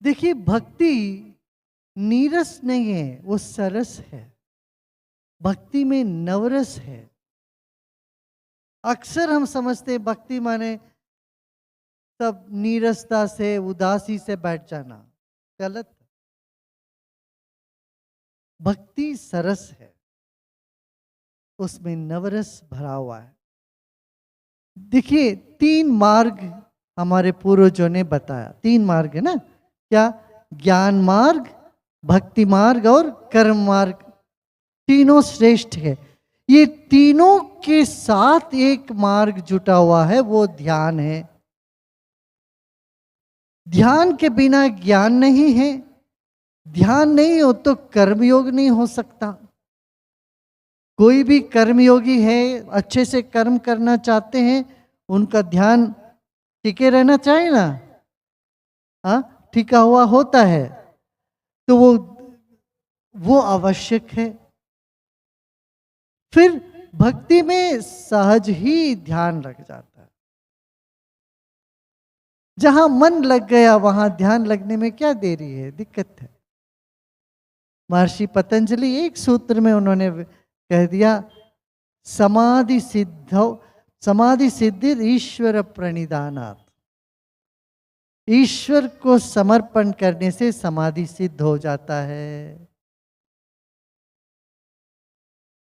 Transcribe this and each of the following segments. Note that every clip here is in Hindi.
देखिए, भक्ति नीरस नहीं है, वो सरस है। भक्ति में नवरस है। अक्सर हम समझते हैं भक्ति माने सब नीरसता से, उदासी से बैठ जाना। गलत। भक्ति सरस है, उसमें नवरस भरा हुआ है। देखिए, 3 मार्ग हमारे पूर्वजों ने बताया। 3 मार्ग है ना? क्या? ज्ञान मार्ग, भक्ति मार्ग और कर्म मार्ग। तीनों श्रेष्ठ है। ये तीनों के साथ एक मार्ग जुटा हुआ है, वो ध्यान है। ध्यान के बिना ज्ञान नहीं है। ध्यान नहीं हो तो कर्मयोग नहीं हो सकता। कोई भी कर्मयोगी है, अच्छे से कर्म करना चाहते हैं, उनका ध्यान टिके रहना चाहिए ना। हाँ, टिका हुआ होता है तो वो आवश्यक है। फिर भक्ति में सहज ही ध्यान लग जाता है। जहां मन लग गया वहां ध्यान लगने में क्या देरी है, दिक्कत है। महर्षि पतंजलि एक सूत्र में उन्होंने कह दिया, समाधि सिद्धि ईश्वर प्रणिधानात्। ईश्वर को समर्पण करने से समाधि सिद्ध हो जाता है।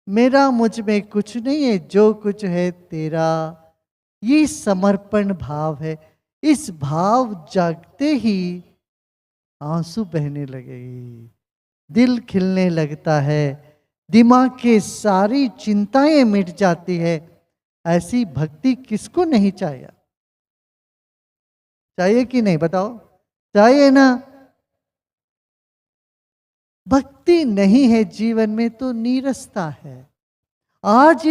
मेरा मुझ में कुछ नहीं है, जो कुछ है तेरा, ये समर्पण भाव है। इस भाव जागते ही आंसू बहने लगेगी, दिल खिलने लगता है, दिमाग की सारी चिंताएं मिट जाती है। ऐसी भक्ति किसको नहीं चाहिए? चाहिए कि नहीं, बताओ? चाहिए ना? भक्ति नहीं है जीवन में तो नीरसता है। आज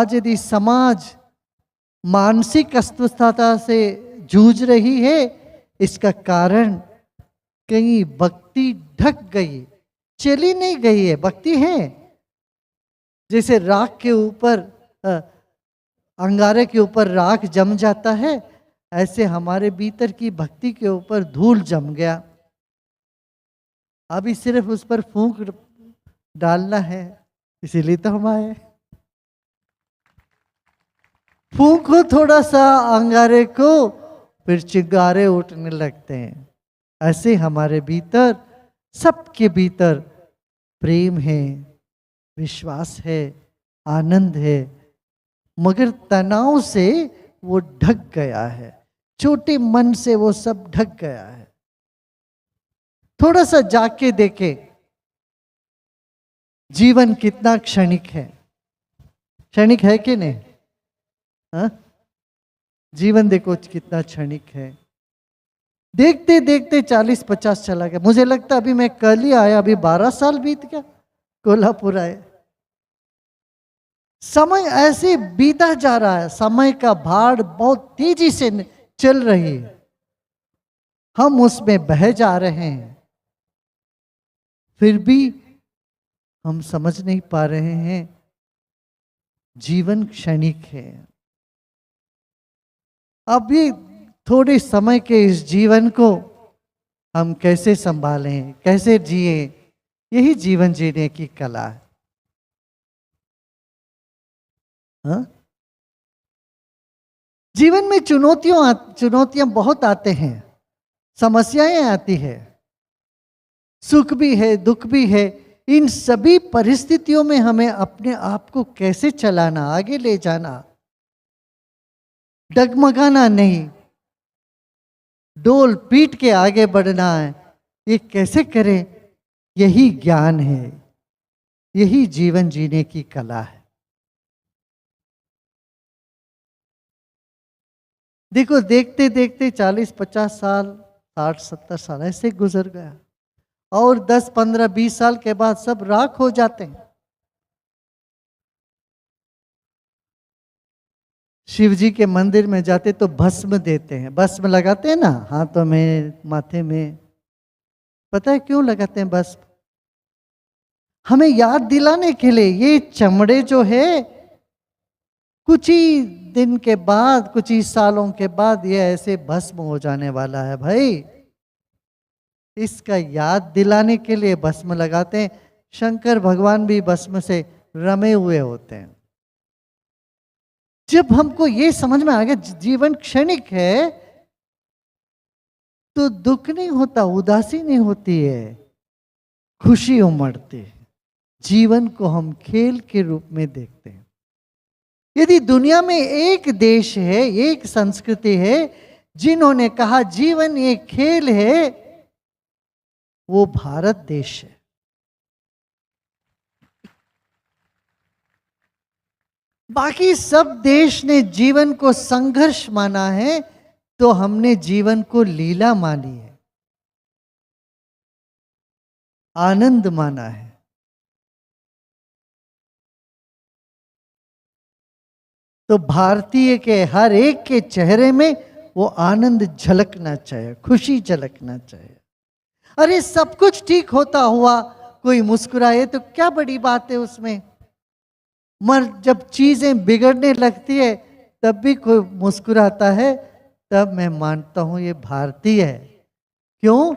यदि समाज मानसिक अस्वस्थता से जूझ रही है, इसका कारण कहीं भक्ति ढक गई, चली नहीं गई है। भक्ति है जैसे राख के ऊपर, अंगारे के ऊपर राख जम जाता है, ऐसे हमारे भीतर की भक्ति के ऊपर धूल जम गया। अभी सिर्फ उस पर फूंक डालना है, इसीलिए तो हम आए। फूंको थोड़ा सा अंगारे को, फिर चिंगारे उठने लगते हैं। ऐसे हमारे भीतर, सबके भीतर प्रेम है, विश्वास है, आनंद है, मगर तनाव से वो ढक गया है। छोटे मन से वो सब ढक गया है। थोड़ा सा जाके देखे, जीवन कितना क्षणिक है। क्षणिक है कि नहीं? हा? जीवन देखो कितना क्षणिक है। देखते देखते 40-50 चला गया। मुझे लगता अभी मैं कल ही आया, अभी 12 साल बीत गया कोल्हापुर आए। समय ऐसे बीता जा रहा है, समय का भाड़ बहुत तेजी से चल रही है, हम उसमें बह जा रहे हैं। फिर भी हम समझ नहीं पा रहे हैं जीवन क्षणिक है। अभी थोड़े समय के इस जीवन को हम कैसे संभालें, कैसे जिए, यही जीवन जीने की कला है। हा? जीवन में चुनौतियां बहुत आते हैं, समस्याएं आती है, सुख भी है, दुख भी है। इन सभी परिस्थितियों में हमें अपने आप को कैसे चलाना, आगे ले जाना, डगमगाना नहीं, डोल पीट के आगे बढ़ना है। ये कैसे करें? यही ज्ञान है, यही जीवन जीने की कला है। देखो, देखते देखते 40-50 साल, 60-70 साल ऐसे गुजर गया, और 10-15-20 साल के बाद सब राख हो जाते हैं। शिव जी के मंदिर में जाते तो भस्म देते हैं, भस्म लगाते हैं ना हाथों में, माथे में। पता है क्यों लगाते हैं भस्म? हमें याद दिलाने के लिए, ये चमड़े जो है कुछ ही दिन के बाद, कुछ ही सालों के बाद ये ऐसे भस्म हो जाने वाला है भाई। इसका याद दिलाने के लिए भस्म लगाते हैं। शंकर भगवान भी भस्म से रमे हुए होते हैं। जब हमको ये समझ में आ गया जीवन क्षणिक है, तो दुख नहीं होता, उदासी नहीं होती है, खुशी उमड़ती है। जीवन को हम खेल के रूप में देखते हैं। यदि दुनिया में एक देश है, एक संस्कृति है जिन्होंने कहा जीवन एक खेल है, वो भारत देश है। बाकी सब देश ने जीवन को संघर्ष माना है, तो हमने जीवन को लीला मानी है, आनंद माना है। तो भारतीय के हर एक के चेहरे में वो आनंद झलकना चाहिए, खुशी झलकना चाहिए। अरे सब कुछ ठीक होता हुआ कोई मुस्कुराए तो क्या बड़ी बात है उसमें। मगर जब चीजें बिगड़ने लगती है तब भी कोई मुस्कुराता है, तब मैं मानता हूं ये भारतीय है। क्यों?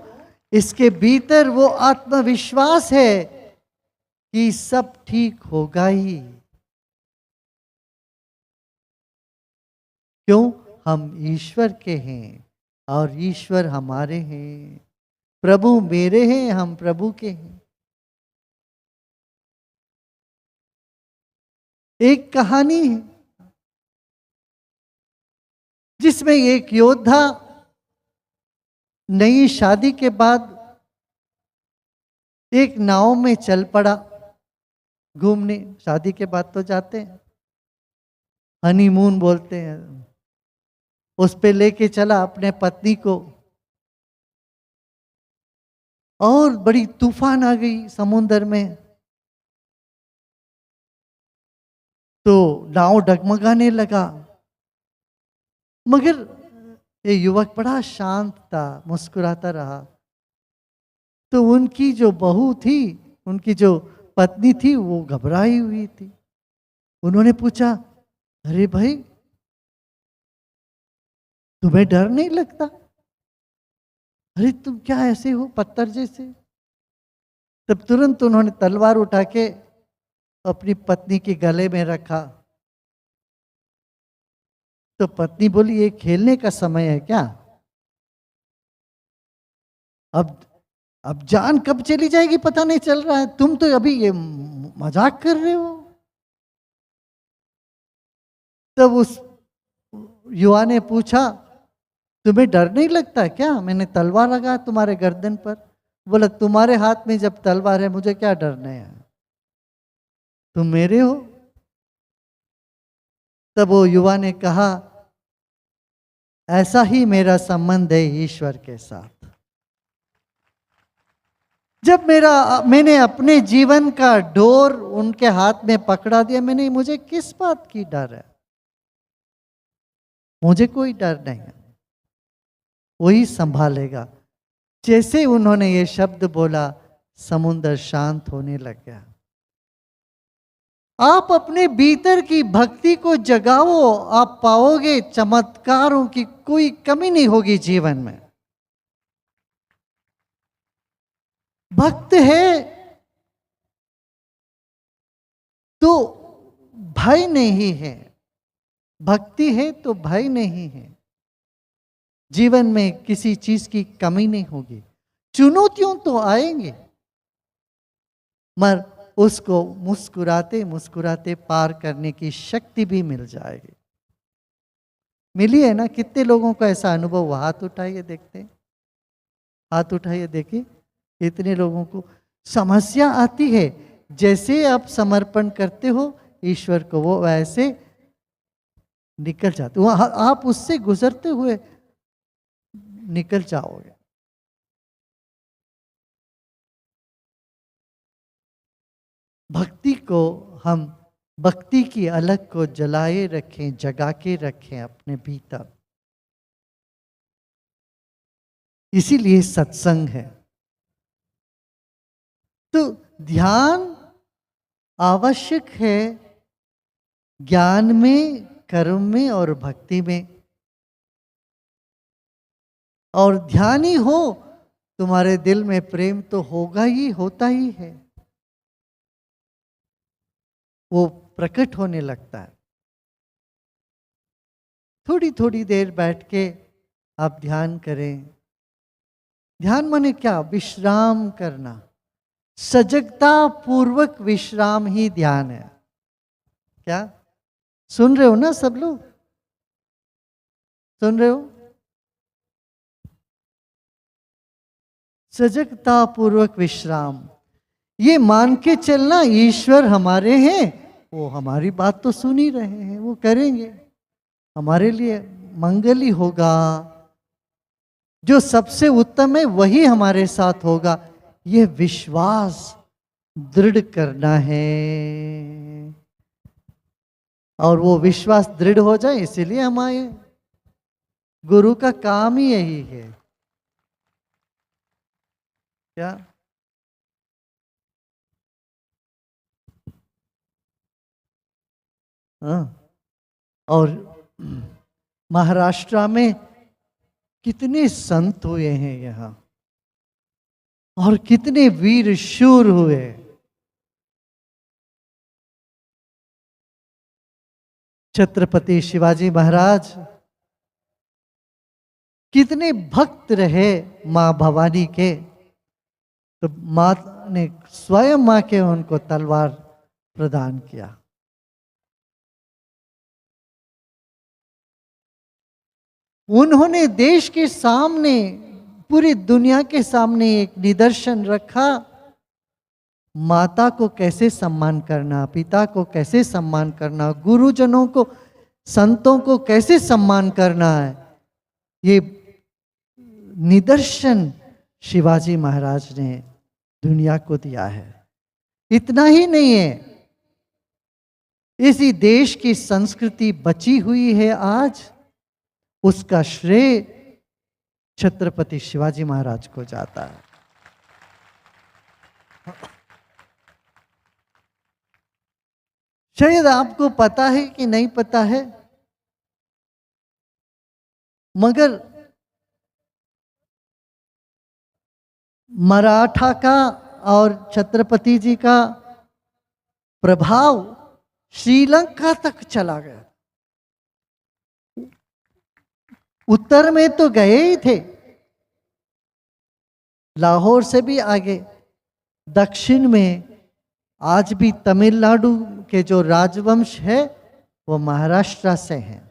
इसके भीतर वो आत्मविश्वास है कि सब ठीक होगा ही। क्यों? हम ईश्वर के हैं और ईश्वर हमारे हैं। प्रभु मेरे हैं, हम प्रभु के हैं। एक कहानी है जिसमें एक योद्धा नई शादी के बाद एक नाव में चल पड़ा घूमने। शादी के बाद तो जाते हैं, हनीमून बोलते हैं। उस पे लेके चला अपने पत्नी को, और बड़ी तूफान आ गई समुद्र में। तो नाव डगमगाने लगा, मगर ये युवक बड़ा शांत था, मुस्कुराता रहा। तो उनकी जो बहू थी, उनकी जो पत्नी थी, वो घबराई हुई थी। उन्होंने पूछा, अरे भाई तुम्हें डर नहीं लगता? अरे तुम क्या ऐसे हो पत्थर जैसे? तब तुरंत उन्होंने तलवार उठा के अपनी पत्नी के गले में रखा। तो पत्नी बोली, ये खेलने का समय है क्या? अब जान कब चली जाएगी पता नहीं चल रहा है, तुम तो अभी ये मजाक कर रहे हो। तब उस युवा ने पूछा, तुम्हें डर नहीं लगता क्या? मैंने तलवार लगा तुम्हारे गर्दन पर। बोला, तुम्हारे हाथ में जब तलवार है मुझे क्या डरना है, तुम मेरे हो। तब वो युवा ने कहा, ऐसा ही मेरा संबंध है ईश्वर के साथ। जब मैंने अपने जीवन का डोर उनके हाथ में पकड़ा दिया, मुझे किस बात की डर है? मुझे कोई डर नहीं है, वही संभालेगा। जैसे उन्होंने ये शब्द बोला, समुद्र शांत होने लग गया। आप अपने भीतर की भक्ति को जगाओ, आप पाओगे चमत्कारों की कोई कमी नहीं होगी जीवन में। भक्त है तो भय नहीं है, भक्ति है तो भय नहीं है। जीवन में किसी चीज की कमी नहीं होगी। चुनौतियों तो आएंगे, मगर उसको मुस्कुराते मुस्कुराते पार करने की शक्ति भी मिल जाएगी। मिली है ना? कितने लोगों का ऐसा अनुभव हुआ? हाथ उठाइए देखते हैं, हाथ उठाइए देखिए। इतने लोगों को समस्या आती है, जैसे आप समर्पण करते हो ईश्वर को, वो वैसे निकल जाते हो, आप उससे गुजरते हुए निकल जाओगे। भक्ति को हम, भक्ति की अलग को जलाए रखें, जगा के रखें अपने भीतर। इसीलिए सत्संग है। तो ध्यान आवश्यक है, ज्ञान में, कर्म में और भक्ति में। और ध्यान ही हो, तुम्हारे दिल में प्रेम तो होगा ही, होता ही है, वो प्रकट होने लगता है। थोड़ी थोड़ी देर बैठ के आप ध्यान करें। ध्यान माने क्या? विश्राम करना, सजगता पूर्वक विश्राम ही ध्यान है। क्या सुन रहे हो ना सब लोग? सुन रहे हो? सजगता पूर्वक विश्राम, ये मान के चलना ईश्वर हमारे हैं, वो हमारी बात तो सुन ही रहे हैं, वो करेंगे, हमारे लिए मंगल ही होगा। जो सबसे उत्तम है वही हमारे साथ होगा, ये विश्वास दृढ़ करना है। और वो विश्वास दृढ़ हो जाए, इसीलिए हमारे गुरु का काम ही यही है। क्या? हाँ। और महाराष्ट्र में कितने संत हुए हैं यहाँ, और कितने वीर शूर हुए। छत्रपति शिवाजी महाराज कितने भक्त रहे मां भवानी के, तो मां ने स्वयं मां के उनको तलवार प्रदान किया। उन्होंने देश के सामने, पूरी दुनिया के सामने एक निदर्शन रखा, माता को कैसे सम्मान करना, पिता को कैसे सम्मान करना, गुरुजनों को, संतों को कैसे सम्मान करना है। ये निदर्शन शिवाजी महाराज ने दुनिया को दिया है। इतना ही नहीं है, इसी देश की संस्कृति बची हुई है आज, उसका श्रेय छत्रपति शिवाजी महाराज को जाता है। शायद आपको पता है कि नहीं पता है, मगर मराठा का और छत्रपति जी का प्रभाव श्रीलंका तक चला गया। उत्तर में तो गए ही थे, लाहौर से भी आगे, दक्षिण में आज भी तमिलनाडु के जो राजवंश है वो महाराष्ट्र से हैं।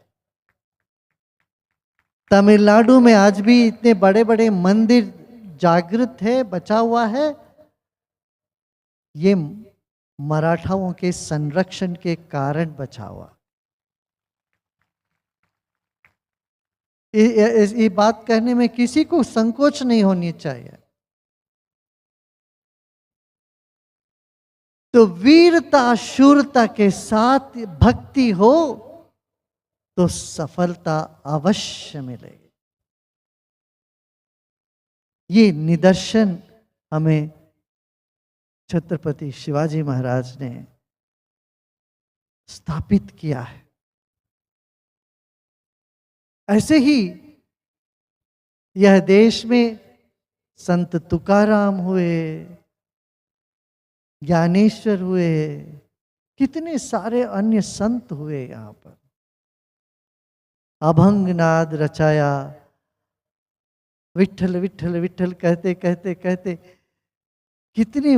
तमिलनाडु में आज भी इतने बड़े बड़े मंदिर जागृत है, बचा हुआ है, ये मराठाओं के संरक्षण के कारण बचा हुआ। ये बात कहने में किसी को संकोच नहीं होनी चाहिए। तो वीरता शूरता के साथ भक्ति हो तो सफलता अवश्य मिलेगी। ये निदर्शन हमें छत्रपति शिवाजी महाराज ने स्थापित किया है। ऐसे ही यह देश में संत तुकाराम हुए, ज्ञानेश्वर हुए, कितने सारे अन्य संत हुए। यहाँ पर अभंगनाद रचाया, विठल विठल विठल कहते कहते कहते कितने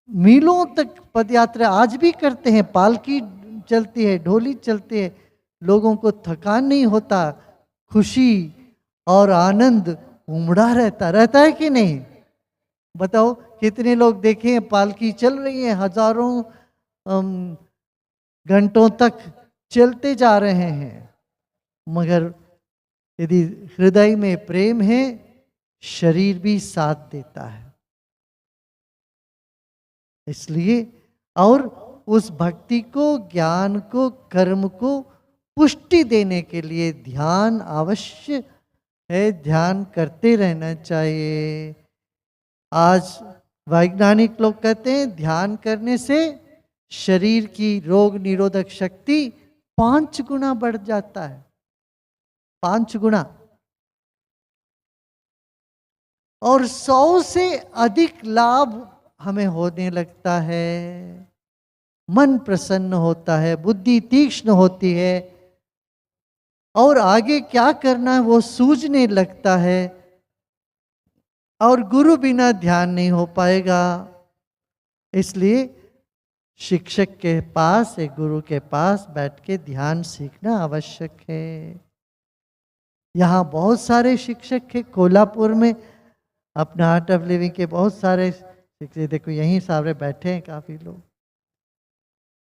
मीलों तक पदयात्रा आज भी करते हैं। पालकी चलती है, ढोली चलती है, लोगों को थकान नहीं होता, खुशी और आनंद उमड़ा रहता है कि नहीं? बताओ कितने लोग देखे हैं, पालकी चल रही है, हजारों घंटों तक चलते जा रहे हैं। मगर यदि हृदय में प्रेम है, शरीर भी साथ देता है। इसलिए और उस भक्ति को, ज्ञान को, कर्म को पुष्टि देने के लिए ध्यान अवश्य है, ध्यान करते रहना चाहिए। आज वैज्ञानिक लोग कहते हैं ध्यान करने से शरीर की रोग निरोधक शक्ति 5 गुना बढ़ जाता है, 5 गुना। और 100 से अधिक लाभ हमें होने लगता है। मन प्रसन्न होता है, बुद्धि तीक्ष्ण होती है, और आगे क्या करना है वो सूझने लगता है। और गुरु बिना ध्यान नहीं हो पाएगा। इसलिए शिक्षक के पास, एक गुरु के पास बैठ के ध्यान सीखना आवश्यक है। यहाँ बहुत सारे शिक्षक हैं कोल्हापुर में, अपना आर्ट ऑफ लिविंग के बहुत सारे शिक्षक, देखो यहीं सारे बैठे हैं काफी लोग।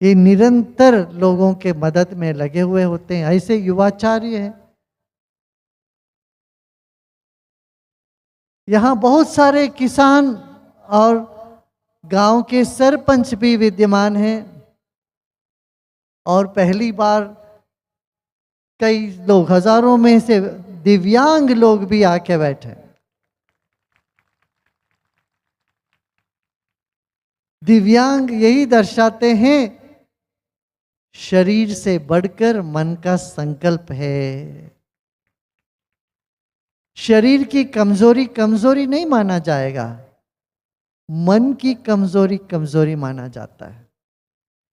ये निरंतर लोगों के मदद में लगे हुए होते हैं। ऐसे युवाचार्य हैं। यहाँ बहुत सारे किसान और गांव के सरपंच भी विद्यमान हैं। और पहली बार कई लोग, हजारों में से दिव्यांग लोग भी आके बैठे। दिव्यांग यही दर्शाते हैं शरीर से बढ़कर मन का संकल्प है। शरीर की कमजोरी कमजोरी नहीं माना जाएगा, मन की कमजोरी कमजोरी माना जाता है।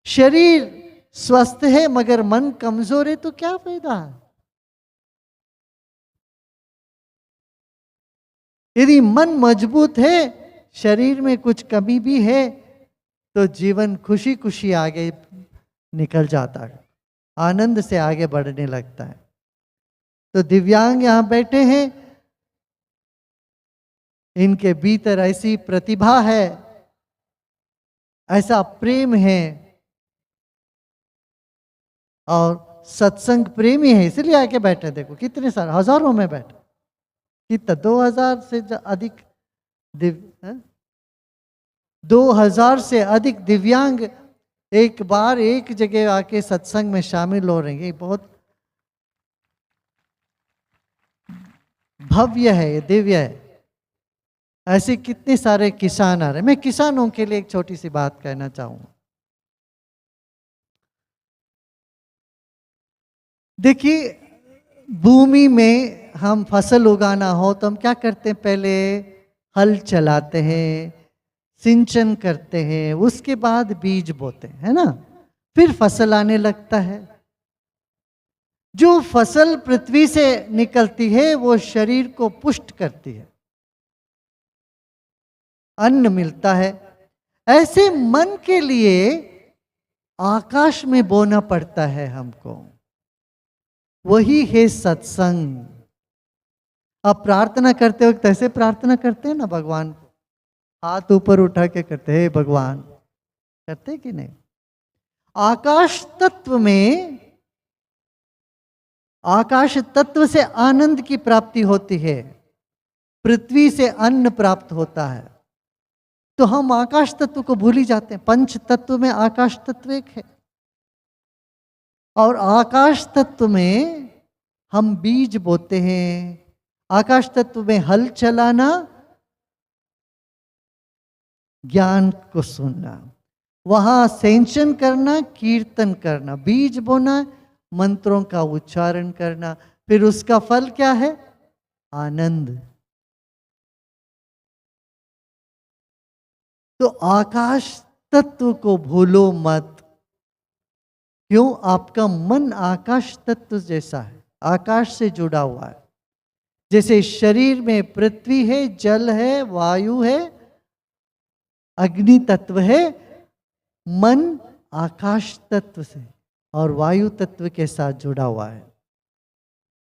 शरीर स्वस्थ है मगर मन कमजोर है तो क्या फायदा। यदि मन मजबूत है, शरीर में कुछ कमी भी है, तो जीवन खुशी खुशी आगे निकल जाता है, आनंद से आगे बढ़ने लगता है। तो दिव्यांग यहां बैठे हैं, इनके भीतर ऐसी प्रतिभा है, ऐसा प्रेम है, और सत्संग प्रेमी है, इसलिए आके बैठे। देखो कितने सारे, हजारों में बैठे, कितना 2000 से अधिक 2000 से अधिक दिव्यांग एक बार एक जगह आके सत्संग में शामिल हो रहे हैं। बहुत भव्य है, ये दिव्य है। ऐसे कितने सारे किसान आ रहे हैं। मैं किसानों के लिए एक छोटी सी बात कहना चाहूंगा। देखिए, भूमि में हम फसल उगाना हो तो हम क्या करते हैं, पहले हल चलाते हैं, सिंचन करते हैं, उसके बाद बीज बोते हैं, है ना, फिर फसल आने लगता है। जो फसल पृथ्वी से निकलती है वो शरीर को पुष्ट करती है, अन्न मिलता है। ऐसे मन के लिए आकाश में बोना पड़ता है हमको, वही है सत्संग। अब प्रार्थना करते वक्त ऐसे प्रार्थना करते हैं ना भगवान को, हाथ ऊपर उठा के करते हैं भगवान, करते कि नहीं। आकाश तत्व में, आकाश तत्व से आनंद की प्राप्ति होती है, पृथ्वी से अन्न प्राप्त होता है। तो हम आकाश तत्व को भूल ही जाते हैं। पंच तत्व में आकाश तत्व एक है, और आकाश तत्व में हम बीज बोते हैं। आकाश तत्व में हल चलाना, ज्ञान को सुनना, वहां सिंचन करना, कीर्तन करना, बीज बोना, मंत्रों का उच्चारण करना, फिर उसका फल क्या है, आनंद। तो आकाश तत्व को भूलो मत। क्यों? आपका मन आकाश तत्व जैसा है, आकाश से जुड़ा हुआ है। जैसे शरीर में पृथ्वी है, जल है, वायु है, अग्नि तत्व है, मन आकाश तत्व से और वायु तत्व के साथ जुड़ा हुआ है।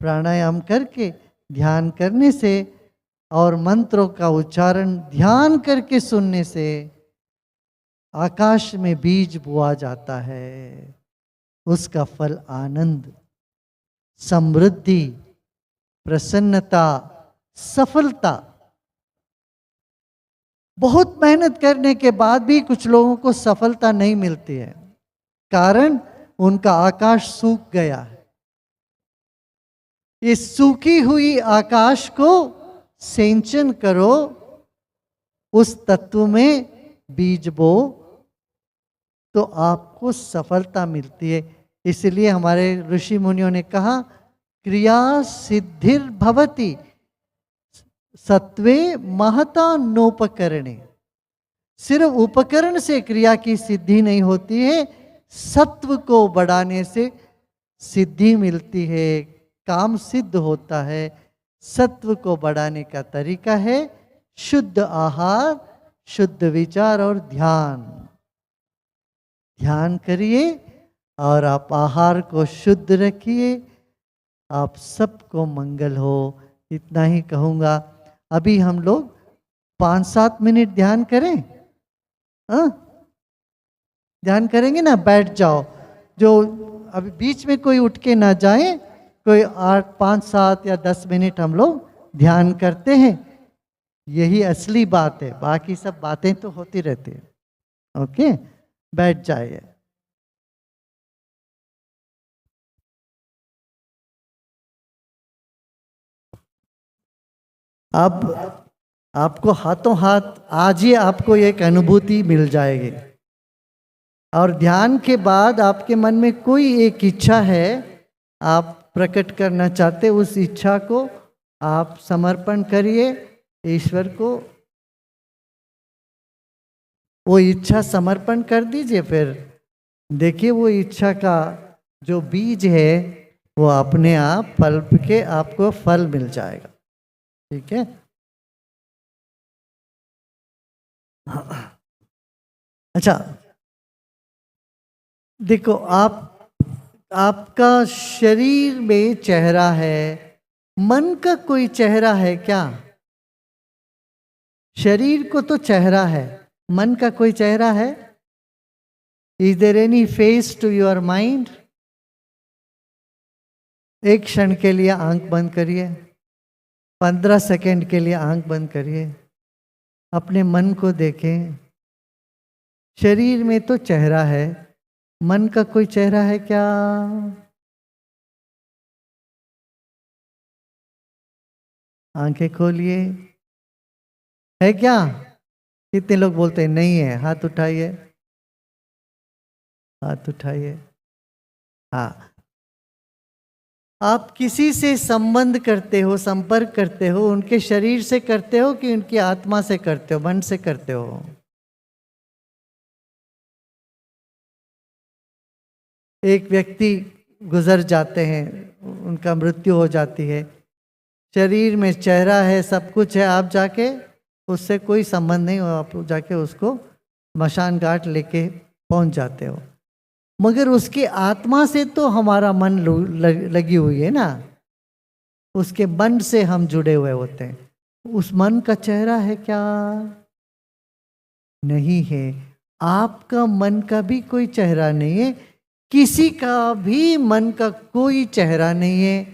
प्राणायाम करके, ध्यान करने से और मंत्रों का उच्चारण ध्यान करके सुनने से आकाश में बीज बोआ जाता है। उसका फल आनंद, समृद्धि, प्रसन्नता, सफलता। बहुत मेहनत करने के बाद भी कुछ लोगों को सफलता नहीं मिलती है, कारण उनका आकाश सूख गया है। इस सूखी हुई आकाश को सिंचन करो, उस तत्व में बीज बो, तो आपको सफलता मिलती है। इसलिए हमारे ऋषि मुनियों ने कहा, क्रिया सिद्धिर भवति सत्वे महता नोपकरणे। सिर्फ उपकरण से क्रिया की सिद्धि नहीं होती है, सत्व को बढ़ाने से सिद्धि मिलती है, काम सिद्ध होता है। सत्व को बढ़ाने का तरीका है शुद्ध आहार, शुद्ध विचार और ध्यान। ध्यान करिए और आप आहार को शुद्ध रखिए, आप सबको मंगल हो। इतना ही कहूँगा। अभी हम लोग 5-7 मिनट ध्यान करें। हाँ, ध्यान करेंगे ना, बैठ जाओ। जो अभी बीच में कोई उठ के ना जाए, कोई 8, 5, 7 या 10 मिनट हम लोग ध्यान करते हैं। यही असली बात है, बाकी सब बातें तो होती रहती है। ओके, बैठ जाइए। अब आपको हाथों हाथ आज ही आपको एक अनुभूति मिल जाएगी। और ध्यान के बाद आपके मन में कोई एक इच्छा है, आप प्रकट करना चाहते, उस इच्छा को आप समर्पण करिए ईश्वर को। वो इच्छा समर्पण कर दीजिए, फिर देखिए वो इच्छा का जो बीज है वो अपने आप पलप के आपको फल मिल जाएगा। ठीक है। अच्छा, देखो, आपका शरीर में चेहरा है, मन का कोई चेहरा है क्या? शरीर को तो चेहरा है, मन का कोई चेहरा है? Is there any face to your mind? एक क्षण के लिए आंख बंद करिए, 15 सेकंड के लिए आंख बंद करिए, अपने मन को देखें। शरीर में तो चेहरा है, मन का कोई चेहरा है क्या? आंखें खोलिए। है क्या? कितने लोग बोलते हैं नहीं है? हाथ उठाइए, हाथ उठाइए। हाँ, आप किसी से संबंध करते हो, संपर्क करते हो, उनके शरीर से करते हो कि उनकी आत्मा से करते हो, मन से करते हो? एक व्यक्ति गुजर जाते हैं, उनका मृत्यु हो जाती है, शरीर में चेहरा है, सब कुछ है, आप जाके उससे कोई संबंध नहीं हो, आप जाके उसको मशान घाट लेके पहुंच जाते हो, मगर उसकी आत्मा से तो हमारा मन लगी हुई है ना, उसके मन से हम जुड़े हुए होते हैं। उस मन का चेहरा है क्या? नहीं है। आपका मन का भी कोई चेहरा नहीं है, किसी का भी मन का कोई चेहरा नहीं है।